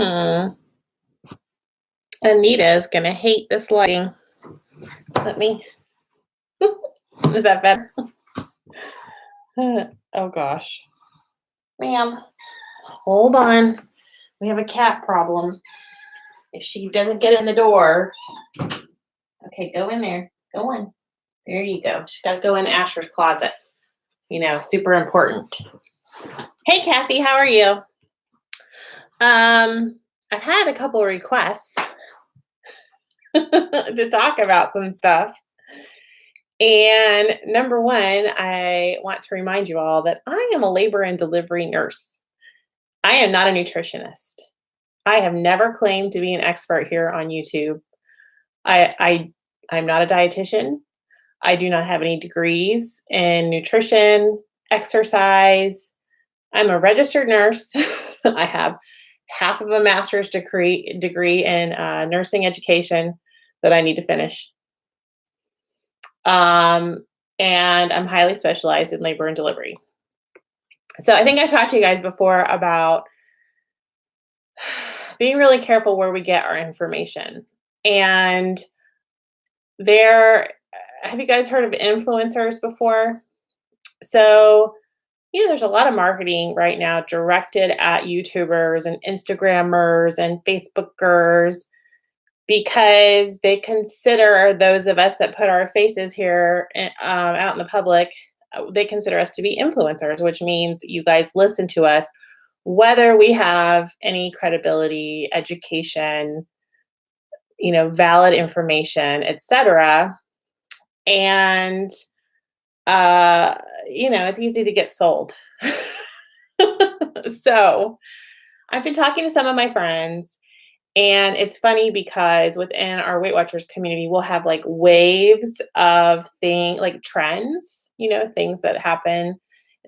Hmm. Anita is gonna hate this lighting. Let me. Is that better? Oh gosh, ma'am. Hold on. We have a cat problem. If she doesn't get in the door, okay, go in there. Go in. There you go. She's got to go in Asher's closet. Super important. Hey, Kathy, how are you? I've had a couple requests to talk about some stuff. And number one, I want to remind you all that I am a labor and delivery nurse. I am not a nutritionist. I have never claimed to be an expert here on YouTube. I'm not a dietitian. I do not have any degrees in nutrition, exercise. I'm a registered nurse. I have half of a master's degree in nursing education that I need to finish. Um, and I'm highly specialized in labor and delivery. So I think I talked to you guys before about being really careful where we get our information. And there, have you guys heard of influencers before? So, there's a lot of marketing right now directed at YouTubers and Instagrammers and Facebookers because they consider those of us that put our faces here out in the public, they consider us to be influencers, which means you guys listen to us, whether we have any credibility, education, valid information, etc. And it's easy to get sold. So I've been talking to some of my friends, and it's funny because within our Weight Watchers community, we'll have like waves of like trends, things that happen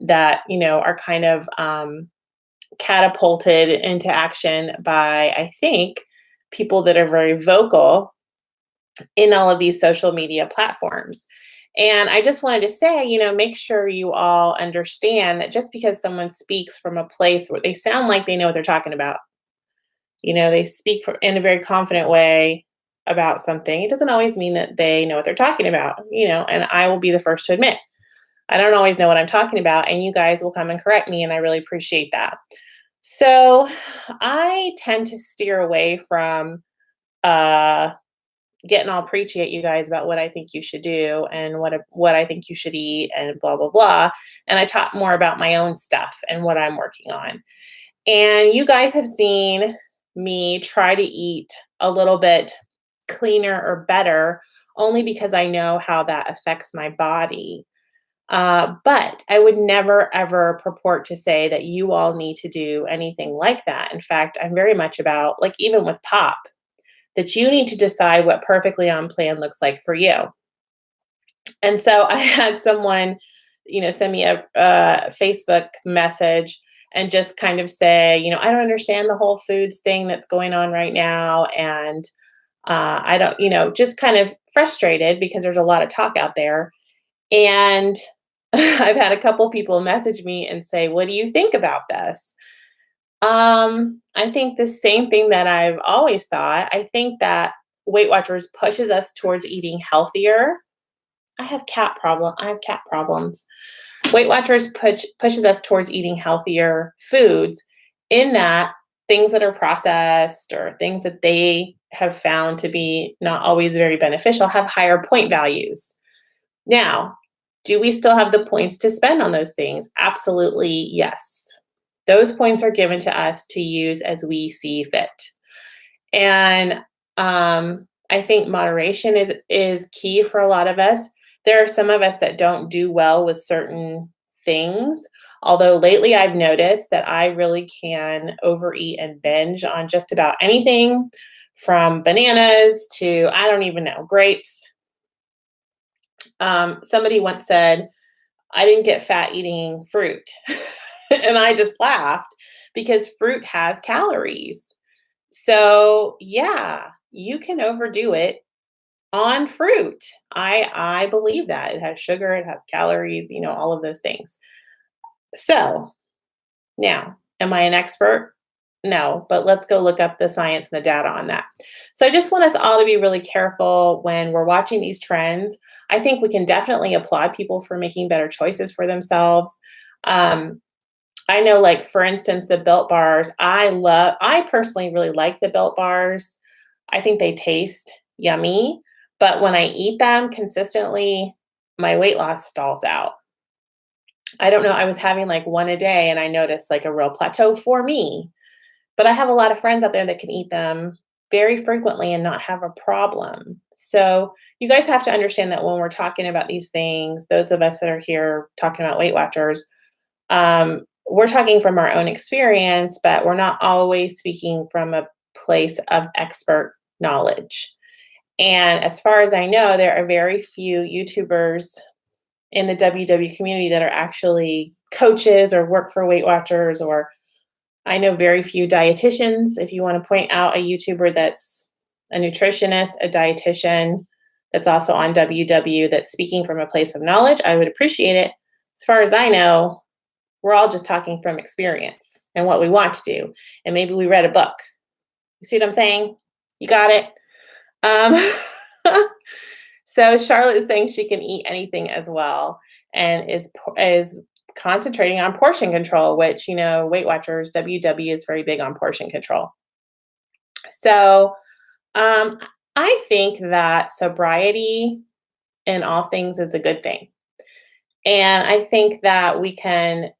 that, are kind of catapulted into action by, I think, people that are very vocal in all of these social media platforms. And I just wanted to say, make sure you all understand that just because someone speaks from a place where they sound like they know what they're talking about, they speak in a very confident way about something, it doesn't always mean that they know what they're talking about, and I will be the first to admit, I don't always know what I'm talking about, and you guys will come and correct me, and I really appreciate that. So I tend to steer away from uh, getting all preachy at you guys about what I think you should do and what I think you should eat and blah blah blah. And I talk more about my own stuff and what I'm working on. And you guys have seen me try to eat a little bit cleaner or better only because I know how that affects my body. But I would never ever purport to say that you all need to do anything like that. In fact, I'm very much about, like, even with pop, that you need to decide what perfectly on plan looks like for you. And so I had someone, send me a Facebook message and just kind of say, I don't understand the whole foods thing that's going on right now. And I don't, just kind of frustrated because there's a lot of talk out there. And I've had a couple people message me and say, what do you think about this? I think the same thing that I've always thought. I think that Weight Watchers pushes us towards eating healthier. I have cat problems. Weight Watchers pushes us towards eating healthier foods in that things that are processed or things that they have found to be not always very beneficial have higher point values. Now, do we still have the points to spend on those things? Absolutely, yes. Those points are given to us to use as we see fit. And I think moderation is key for a lot of us. There are some of us that don't do well with certain things. Although lately I've noticed that I really can overeat and binge on just about anything from bananas to, I don't even know, grapes. Somebody once said, I didn't get fat eating fruit. And I just laughed because fruit has calories. So, yeah, you can overdo it on fruit. I believe that. It has sugar, it has calories, all of those things. So, now, am I an expert? No, but let's go look up the science and the data on that. So I just want us all to be really careful when we're watching these trends. I think we can definitely applaud people for making better choices for themselves. Um, I know, like, for instance, the Built Bars, I personally really like the Built Bars. I think they taste yummy, but when I eat them consistently, my weight loss stalls out. I don't know, I was having, like, 1 a day, and I noticed, like, a real plateau for me, but I have a lot of friends out there that can eat them very frequently and not have a problem. So, you guys have to understand that when we're talking about these things, those of us that are here talking about Weight Watchers, we're talking from our own experience, but we're not always speaking from a place of expert knowledge. And as far as I know, there are very few YouTubers in the WW community that are actually coaches or work for Weight Watchers, or I know very few dietitians. If you want to point out a YouTuber that's a nutritionist, a dietitian that's also on WW that's speaking from a place of knowledge, I would appreciate it. As far as I know, we're all just talking from experience and what we want to do. And maybe we read a book. You see what I'm saying? You got it? So Charlotte is saying she can eat anything as well, and is concentrating on portion control, which, Weight Watchers WW is very big on portion control. So um, I think that sobriety in all things is a good thing, and I think that we can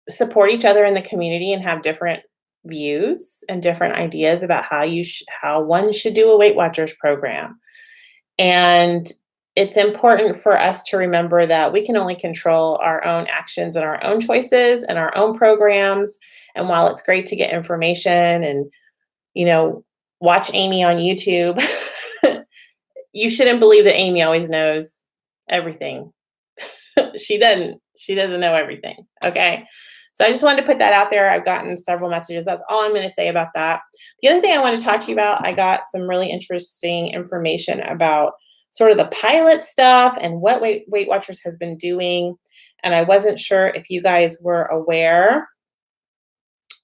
support each other in the community and have different views and different ideas about how one should do a Weight Watchers program. And it's important for us to remember that we can only control our own actions and our own choices and our own programs. And while it's great to get information and, you know, watch Amy on YouTube, you shouldn't believe that Amy always knows everything. She doesn't. She doesn't know everything. Okay. So I just wanted to put that out there. I've gotten several messages. That's all I'm going to say about that. The other thing I want to talk to you about, I got some really interesting information about sort of the pilot stuff and what Weight Watchers has been doing. And I wasn't sure if you guys were aware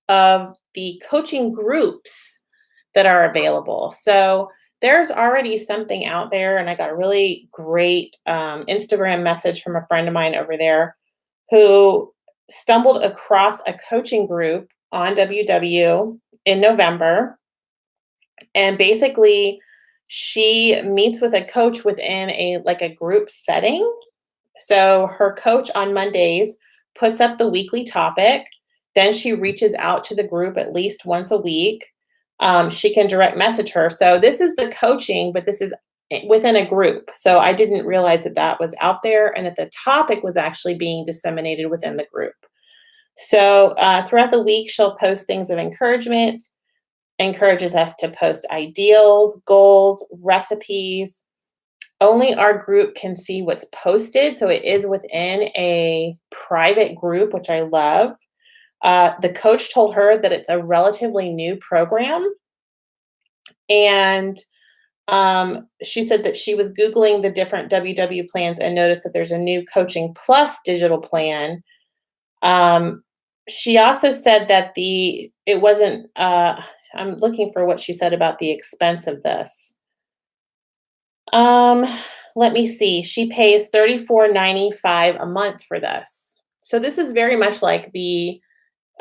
of the coaching groups that are available. So there's already something out there, and I got a really great Instagram message from a friend of mine over there who stumbled across a coaching group on WW in November. And basically, she meets with a coach within a group setting. So her coach on Mondays puts up the weekly topic. Then she reaches out to the group at least once a week. She can direct message her. So this is the coaching, but this is within a group. So I didn't realize that that was out there and that the topic was actually being disseminated within the group. So throughout the week, she'll post things of encouragement, encourages us to post ideals, goals, recipes. Only our group can see what's posted. So it is within a private group, which I love. The coach told her that it's a relatively new program. And she said that she was Googling the different WW plans and noticed that there's a new Coaching Plus digital plan. She also said that it wasn't, I'm looking for what she said about the expense of this. Um, Let me see. She pays $34.95 a month for this. So this is very much like the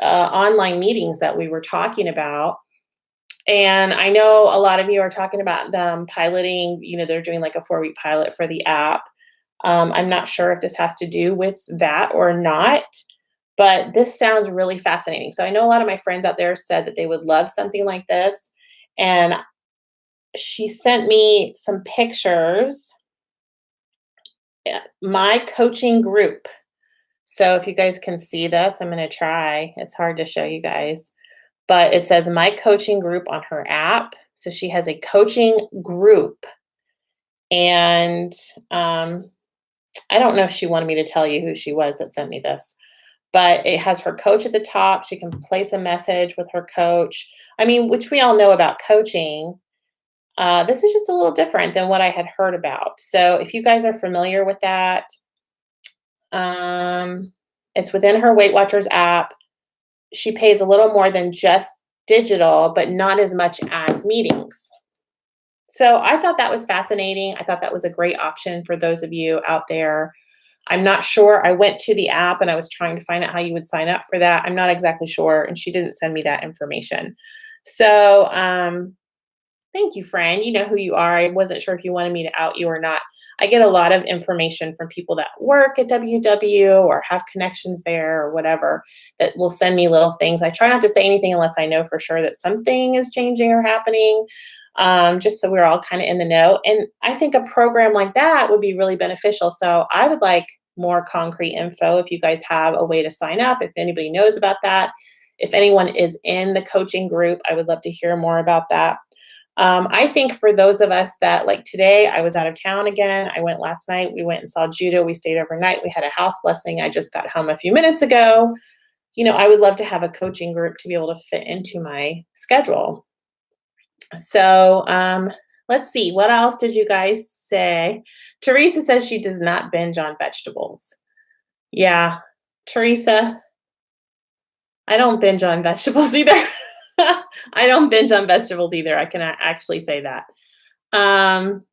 online meetings that we were talking about. And I know a lot of you are talking about them piloting, they're doing like a 4-week pilot for the app. I'm not sure if this has to do with that or not, but this sounds really fascinating. So I know a lot of my friends out there said that they would love something like this. And she sent me some pictures. My coaching group. So if you guys can see this, I'm going to try. It's hard to show you guys, but it says my coaching group on her app. So she has a coaching group. And I don't know if she wanted me to tell you who she was that sent me this, but it has her coach at the top. She can place a message with her coach. I mean, which we all know about coaching. This is just a little different than what I had heard about. So if you guys are familiar with that, it's within her Weight Watchers app. She pays a little more than just digital, but not as much as meetings. So I thought that was fascinating. I thought that was a great option for those of you out there. I'm not sure. I went to the app and I was trying to find out how you would sign up for that. I'm not exactly sure. And she didn't send me that information. So thank you, friend. You know who you are. I wasn't sure if you wanted me to out you or not. I get a lot of information from people that work at WW or have connections there or whatever that will send me little things. I try not to say anything unless I know for sure that something is changing or happening, just so we're all kind of in the know. And I think a program like that would be really beneficial. So I would like more concrete info if you guys have a way to sign up, if anybody knows about that. If anyone is in the coaching group, I would love to hear more about that. I think for those of us that, like today, I was out of town again. I went last night. We went and saw Judah. We stayed overnight. We had a house blessing. I just got home a few minutes ago. I would love to have a coaching group to be able to fit into my schedule. So let's see. What else did you guys say? Teresa says she does not binge on vegetables. Yeah, Teresa, I don't binge on vegetables either. I don't binge on vegetables either. I can actually say that. Um,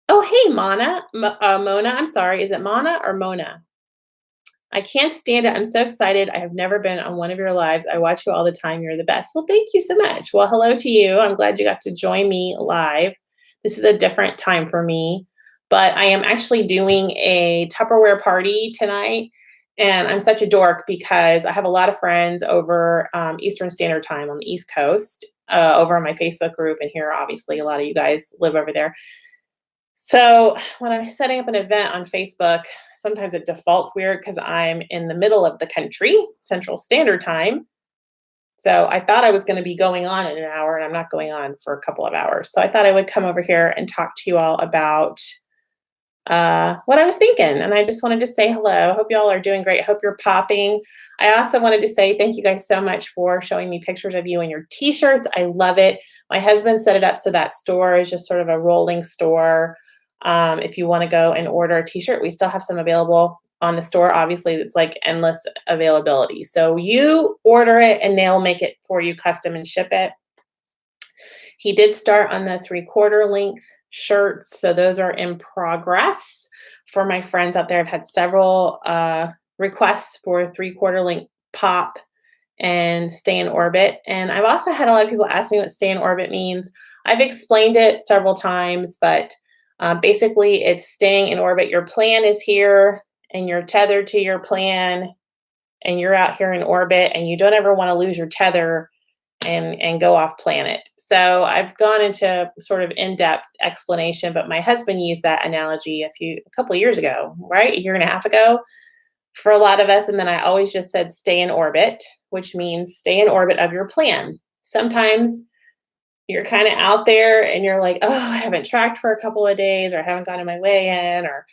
oh, hey, Mona. I'm sorry. Is it Mana or Mona? I can't stand it. I'm so excited. I have never been on one of your lives. I watch you all the time. You're the best. Well, thank you so much. Well, hello to you. I'm glad you got to join me live. This is a different time for me, but I am actually doing a Tupperware party tonight. And I'm such a dork because I have a lot of friends over Eastern Standard Time on the East Coast, over on my Facebook group. And here, obviously, a lot of you guys live over there. So when I'm setting up an event on Facebook, sometimes it defaults weird because I'm in the middle of the country, Central Standard Time. So I thought I was going to be going on in an hour, and I'm not going on for a couple of hours. So I thought I would come over here and talk to you all about what I was thinking. And I just wanted to say hello. Hope you all are doing great. Hope you're popping. I also wanted to say thank you guys so much for showing me pictures of you and your t-shirts. I love it. My husband set it up so that store is just sort of a rolling store. If you want to go and order a t-shirt, we still have some available on the store. Obviously, it's like endless availability. So you order it and they'll make it for you custom and ship it. He did start on the 3/4 length shirts. So those are in progress for my friends out there. I've had several requests for 3/4 length pop and stay in orbit. And I've also had a lot of people ask me what stay in orbit means. I've explained it several times, but basically it's staying in orbit. Your plan is here and you're tethered to your plan and you're out here in orbit and you don't ever want to lose your tether and go off planet. So I've gone into sort of in-depth explanation, but my husband used that analogy a couple of years ago, right? A year and a half ago for a lot of us. And then I always just said stay in orbit, which means stay in orbit of your plan. Sometimes you're kind of out there and you're like, oh, I haven't tracked for a couple of days, or I haven't gotten my way in, or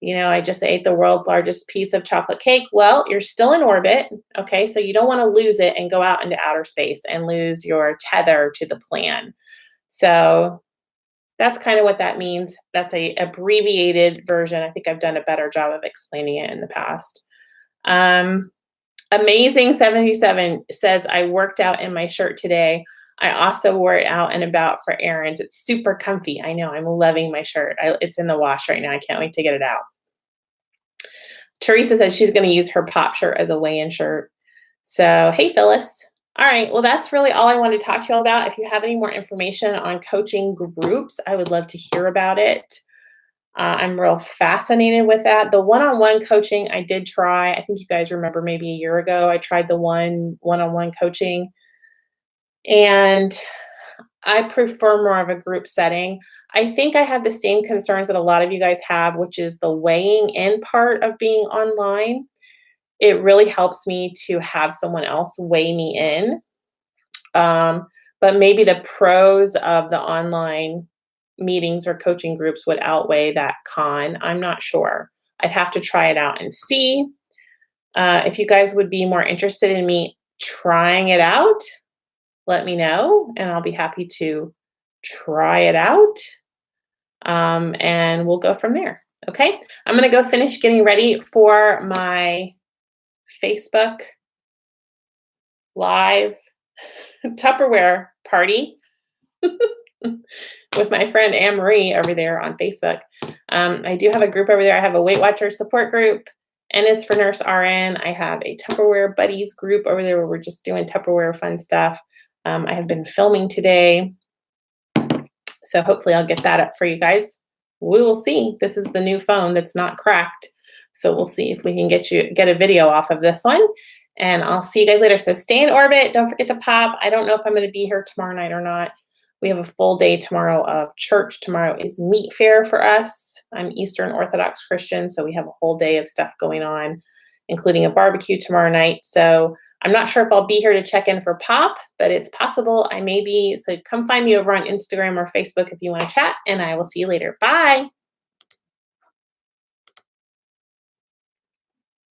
I just ate the world's largest piece of chocolate cake. Well, you're still in orbit. Okay. So you don't want to lose it and go out into outer space and lose your tether to the plan. So that's kind of what that means. That's a abbreviated version. I think I've done a better job of explaining it in the past. Amazing 77 says, I worked out in my shirt today. I also wore it out and about for errands. It's super comfy. I know. I'm loving my shirt. It's in the wash right now. I can't wait to get it out. Teresa says she's going to use her pop shirt as a weigh-in shirt. So, hey, Phyllis. All right. Well, that's really all I wanted to talk to you all about. If you have any more information on coaching groups, I would love to hear about it. I'm real fascinated with that. The one-on-one coaching I did try. I think you guys remember maybe a year ago, I tried the one-on-one coaching. And I prefer more of a group setting. I think I have the same concerns that a lot of you guys have, which is the weighing in part of being online. It really helps me to have someone else weigh me in. But maybe the pros of the online meetings or coaching groups would outweigh that con. I'm not sure. I'd have to try it out and see. If you guys would be more interested in me trying it out, let me know, and I'll be happy to try it out. And we'll go from there. Okay. I'm going to go finish getting ready for my Facebook live Tupperware party with my friend Anne Marie over there on Facebook. I do have a group over there. I have a Weight Watchers support group, and it's for Nurse RN. I have a Tupperware Buddies group over there where we're just doing Tupperware fun stuff. I have been filming today, so hopefully I'll get that up for you guys. We will see. This is the new phone that's not cracked, so we'll see if we can get a video off of this one. And I'll see you guys later. So stay in orbit. Don't forget to pop. I don't know if I'm going to be here tomorrow night or not. We have a full day tomorrow of church. Tomorrow is meat fair for us. I'm Eastern Orthodox Christian, so we have a whole day of stuff going on, including a barbecue tomorrow night. So I'm not sure if I'll be here to check in for pop, but it's possible I may be. So come find me over on Instagram or Facebook if you want to chat, and I will see you later. Bye.